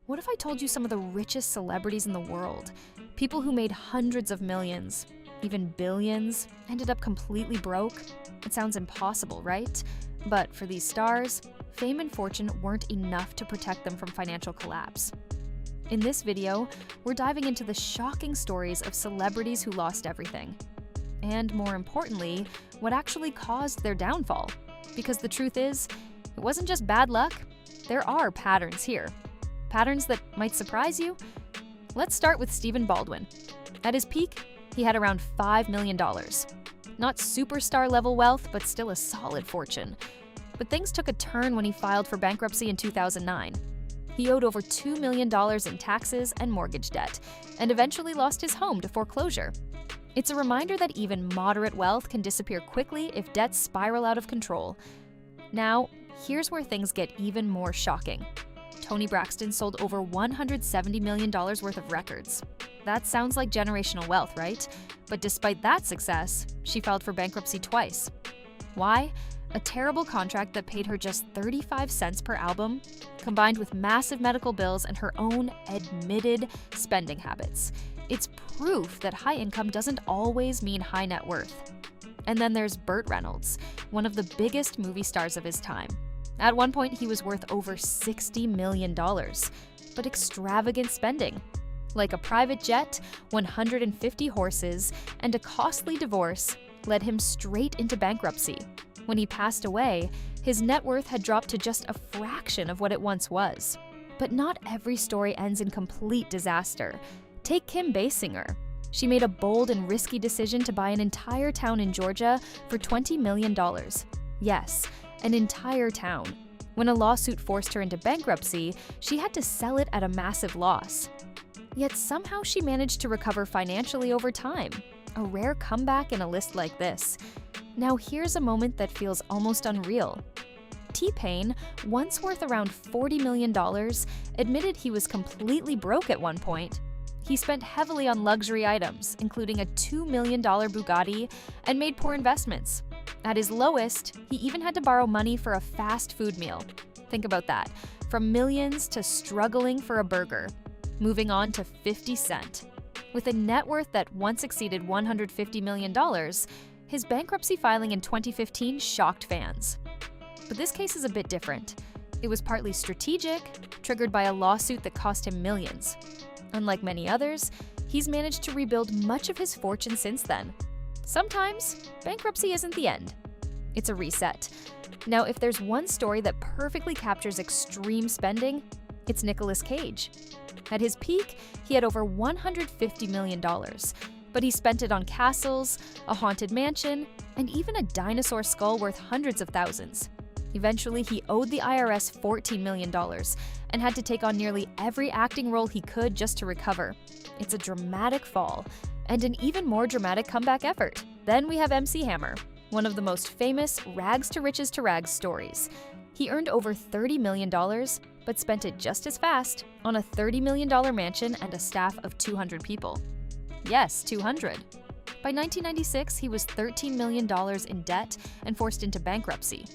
What if I told you some of the richest celebrities in the world? People who made hundreds of millions, even billions, ended up completely broke? It sounds impossible, right? But for these stars, fame and fortune weren't enough to protect them from financial collapse. In this video, we're diving into the shocking stories of celebrities who lost everything. And more importantly, what actually caused their downfall. Because the truth is, it wasn't just bad luck, there are patterns here. Patterns that might surprise you? Let's start with Stephen Baldwin. At his peak, he had around $5 million. Not superstar level wealth, but still a solid fortune. But things took a turn when he filed for bankruptcy in 2009. He owed over $2 million in taxes and mortgage debt, and eventually lost his home to foreclosure. It's a reminder that even moderate wealth can disappear quickly if debts spiral out of control. Now, here's where things get even more shocking. Toni Braxton sold over $170 million worth of records. That sounds like generational wealth, right? But despite that success, she filed for bankruptcy twice. Why? A terrible contract that paid her just 35 cents per album, combined with massive medical bills and her own admitted spending habits. It's proof that high income doesn't always mean high net worth. And then there's Burt Reynolds, one of the biggest movie stars of his time. At one point, he was worth over $60 million, but extravagant spending. Like a private jet, 150 horses, and a costly divorce led him straight into bankruptcy. When he passed away, his net worth had dropped to just a fraction of what it once was. But not every story ends in complete disaster. Take Kim Basinger. She made a bold and risky decision to buy an entire town in Georgia for $20 million. Yes, an entire town. When a lawsuit forced her into bankruptcy, she had to sell it at a massive loss. Yet somehow she managed to recover financially over time. A rare comeback in a list like this. Now here's a moment that feels almost unreal. T-Pain, once worth around $40 million, admitted he was completely broke at one point. He spent heavily on luxury items, including a $2 million Bugatti, and made poor investments. At his lowest, he even had to borrow money for a fast food meal. Think about that, from millions to struggling for a burger. Moving on to 50 Cent. With a net worth that once exceeded $150 million, his bankruptcy filing in 2015 shocked fans. But this case is a bit different. It was partly strategic, triggered by a lawsuit that cost him millions. Unlike many others, he's managed to rebuild much of his fortune since then. Sometimes, bankruptcy isn't the end. It's a reset. Now, if there's one story that perfectly captures extreme spending, it's Nicolas Cage. At his peak, he had over $150 million, but he spent it on castles, a haunted mansion, and even a dinosaur skull worth hundreds of thousands. Eventually, he owed the IRS $14 million and had to take on nearly every acting role he could just to recover. It's a dramatic fall, and an even more dramatic comeback effort. Then we have MC Hammer, one of the most famous rags to riches to rags stories. He earned over $30 million, but spent it just as fast on a $30 million mansion and a staff of 200 people. Yes, 200. By 1996, he was $13 million in debt and forced into bankruptcy.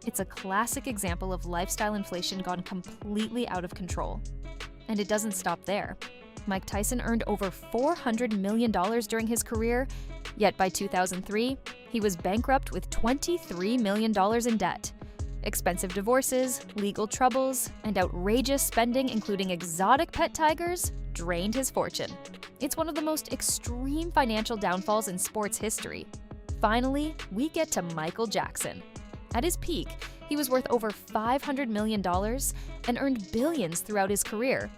It's a classic example of lifestyle inflation gone completely out of control. And it doesn't stop there. Mike Tyson earned over $400 million during his career, yet by 2003, he was bankrupt with $23 million in debt. Expensive divorces, legal troubles, and outrageous spending, including exotic pet tigers, drained his fortune. It's one of the most extreme financial downfalls in sports history. Finally, we get to Michael Jackson. At his peak, he was worth over $500 million and earned billions throughout his career.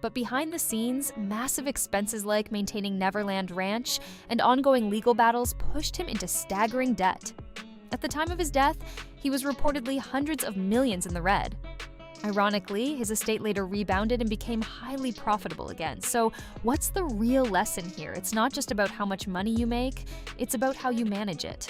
But behind the scenes, massive expenses like maintaining Neverland Ranch and ongoing legal battles pushed him into staggering debt. At the time of his death, he was reportedly hundreds of millions in the red. Ironically, his estate later rebounded and became highly profitable again. So what's the real lesson here? It's not just about how much money you make, it's about how you manage it.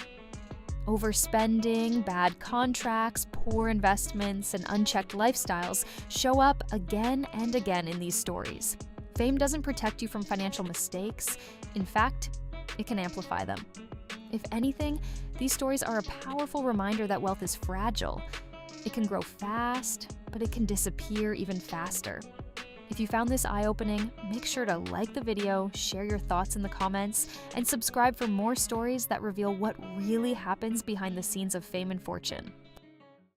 Overspending, bad contracts, poor investments, and unchecked lifestyles show up again and again in these stories. Fame doesn't protect you from financial mistakes. In fact, it can amplify them. If anything, these stories are a powerful reminder that wealth is fragile. It can grow fast, but it can disappear even faster. If you found this eye-opening, make sure to like the video, share your thoughts in the comments, and subscribe for more stories that reveal what really happens behind the scenes of fame and fortune.